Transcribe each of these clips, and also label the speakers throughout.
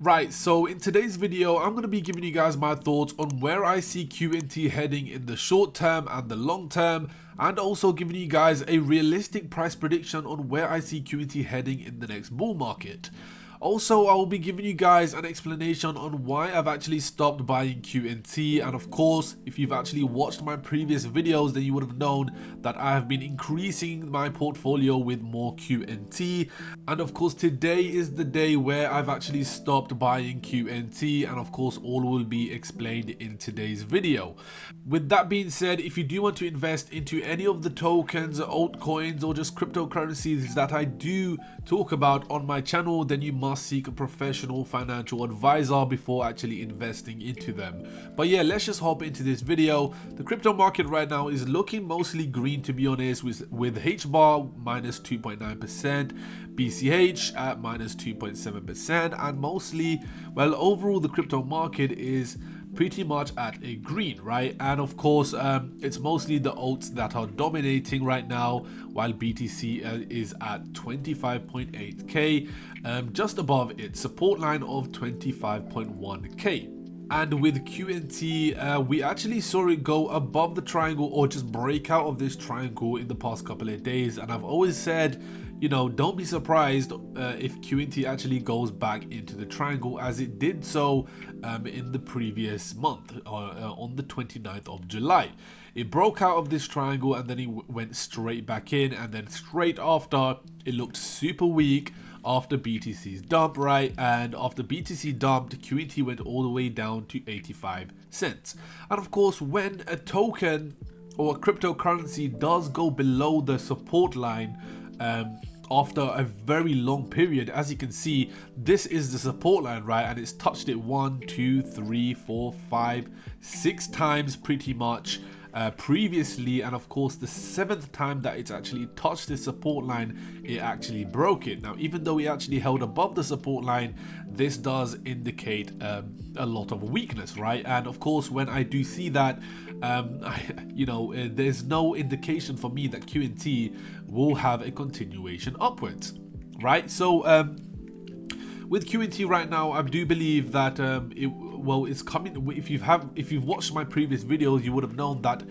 Speaker 1: Right, so in today's video, I'm going to be giving you guys my thoughts on where I see QNT heading in the short term and the long term, and also giving you guys a realistic price prediction on where I see QNT heading in the next bull market. Also, I will be giving you guys an explanation on why I've actually stopped buying QNT, and of course, if you've actually watched my previous videos, then you would have known that I have been increasing my portfolio with more QNT, and of course today is the day where I've actually stopped buying QNT, and of course all will be explained in today's video. With that being said, if you do want to invest into any of the tokens, altcoins, or just cryptocurrencies that I do talk about on my channel, then you must seek a professional financial advisor before actually investing into them. But yeah, let's just hop into this video. The crypto market right now is looking mostly green, to be honest, with HBAR minus 2.9%, BCH at minus 2.7%, and mostly, well, overall the crypto market is pretty much at a green, right? And of course, it's mostly the alts that are dominating right now, while BTC is at 25.8k, just above its support line of 25.1k. And with QNT, we actually saw it go above the triangle or just break out of this triangle in the past couple of days. And I've always said, you know, don't be surprised if QNT actually goes back into the triangle, as it did so in the previous month, on the 29th of July. It broke out of this triangle and then it went straight back in, and then straight after it looked super weak after BTC's dump, right? And after BTC dumped, QNT went all the way down to 85 cents. And of course, when a token or a cryptocurrency does go below the support line after a very long period, as you can see, this is the support line, right? And it's touched it 1, 2, 3, 4, 5, 6 times pretty much previously, and of course the 7th time that it's actually touched the support line, it actually broke it. Now, even though it actually held above the support line, this does indicate a lot of weakness, right? And of course, when I do see that, there's no indication for me that QNT will have a continuation upwards, right? So with QNT right now, I do believe that it's coming. If you've watched my previous videos, you would have known that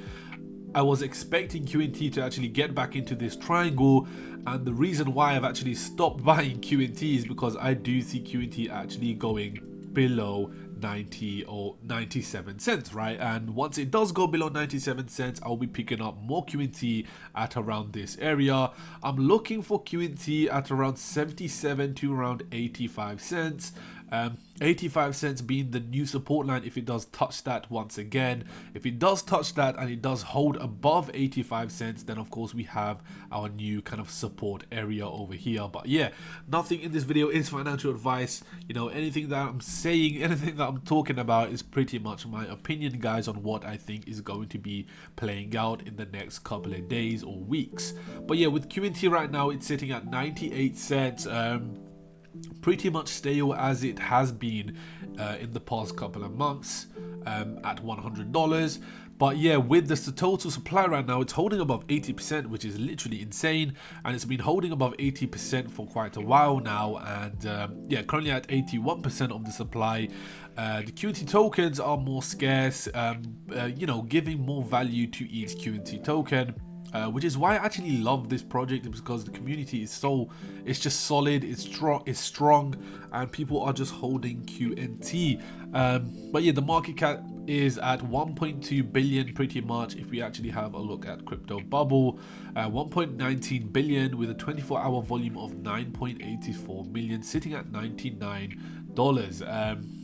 Speaker 1: I was expecting QNT to actually get back into this triangle, and the reason why I've actually stopped buying QNT is because I do see QNT actually going below 90 or 97 cents, right? And once it does go below 97 cents, I'll be picking up more QNT at around this area. I'm looking for QNT at around 77 to around 85 cents. 85 cents being the new support line if it does touch that once again. If it does touch that and it does hold above 85 cents, then of course we have our new kind of support area over here. But yeah, nothing in this video is financial advice. You know, anything that I'm saying, anything that I'm talking about is pretty much my opinion, guys, on what I think is going to be playing out in the next couple of days or weeks. But yeah, with QNT right now, it's sitting at 98 cents. Pretty much stale as it has been in the past couple of months at $100. But yeah, with the total supply right now, it's holding above 80%, which is literally insane, and it's been holding above 80% for quite a while now. And yeah, currently at 81% of the supply. The QNT tokens are more scarce, giving more value to each QNT token. Which is why I actually love this project, because the community is it's just solid, it's strong, and people are just holding QNT. But yeah, the market cap is at 1.2 billion pretty much. If we actually have a look at Crypto Bubble, 1.19 billion with a 24-hour volume of 9.84 million, sitting at $99.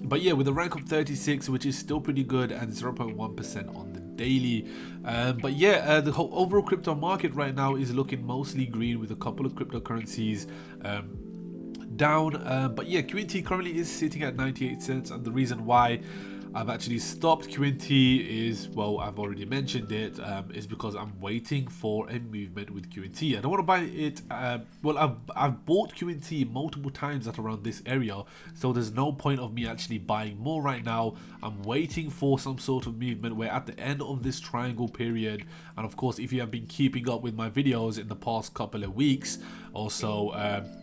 Speaker 1: But yeah, with a rank of 36, which is still pretty good, and 0.1% on the daily. But yeah, the whole overall crypto market right now is looking mostly green, with a couple of cryptocurrencies down. But yeah, QNT currently is sitting at 98 cents, and the reason why I've actually stopped QNT is, well, I've already mentioned it, is because I'm waiting for a movement with QNT. I don't want to buy it, well, I've bought QNT multiple times at around this area, so there's no point of me actually buying more right now. I'm waiting for some sort of movement. We're at the end of this triangle period, and of course, if you have been keeping up with my videos in the past couple of weeks also,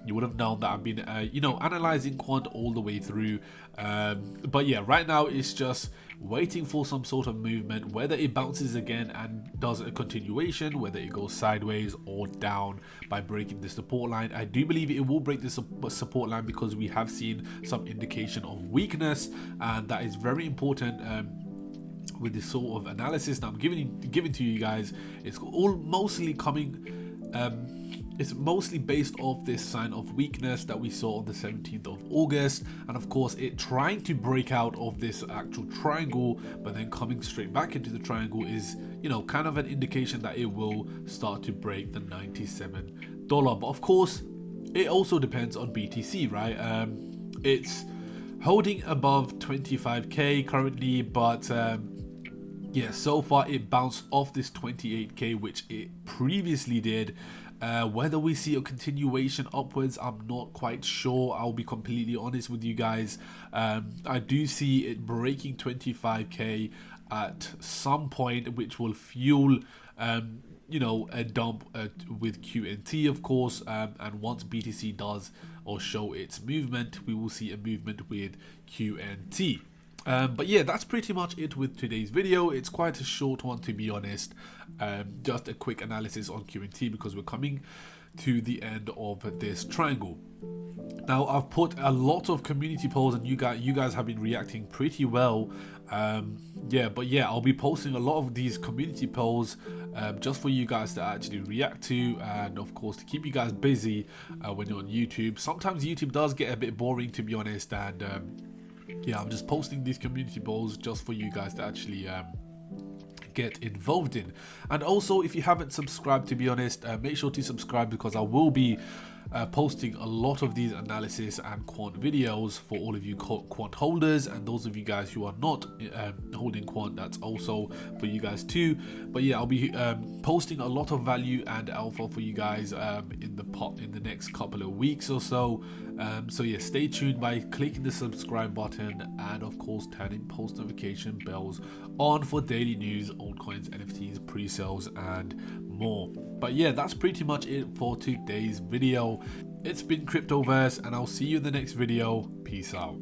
Speaker 1: you would have known that I've been you know, analyzing Quant all the way through, but yeah, right now it's just waiting for some sort of movement, whether it bounces again and does a continuation, whether it goes sideways or down by breaking the support line. I do believe it will break the support line because we have seen some indication of weakness, and that is very important. With this sort of analysis that I'm giving to you guys, it's all mostly coming, it's mostly based off this sign of weakness that we saw on the 17th of August, and of course it trying to break out of this actual triangle but then coming straight back into the triangle is, you know, kind of an indication that it will start to break the $97. But of course it also depends on BTC, right? It's holding above 25k currently, but yeah, so far it bounced off this 28k, which it previously did. Whether we see a continuation upwards, I'm not quite sure. I'll be completely honest with you guys. I do see it breaking 25k at some point, which will fuel you know, a dump with QNT, of course, and once BTC does or show its movement, we will see a movement with QNT. But yeah, that's pretty much it with today's video. It's quite a short one, to be honest. Just a quick analysis on QNT because we're coming to the end of this triangle. Now, I've put a lot of community polls and you guys have been reacting pretty well. Yeah, but yeah, I'll be posting a lot of these community polls just for you guys to actually react to, and of course to keep you guys busy when you're on YouTube. Sometimes YouTube does get a bit boring, to be honest, and yeah, I'm just posting these community polls just for you guys to actually get involved in. And also, if you haven't subscribed, to be honest, make sure to subscribe because I will be posting a lot of these analysis and quant videos for all of you quant holders, and those of you guys who are not holding quant, that's also for you guys too. But yeah, I'll be posting a lot of value and alpha for you guys in the next couple of weeks or so. So yeah, stay tuned by clicking the subscribe button and of course turning post notification bells on for daily news, altcoins, NFTs, pre-sales and more. But yeah, that's pretty much it for today's video. It's been Cryptoverse and I'll see you in the next video. Peace out.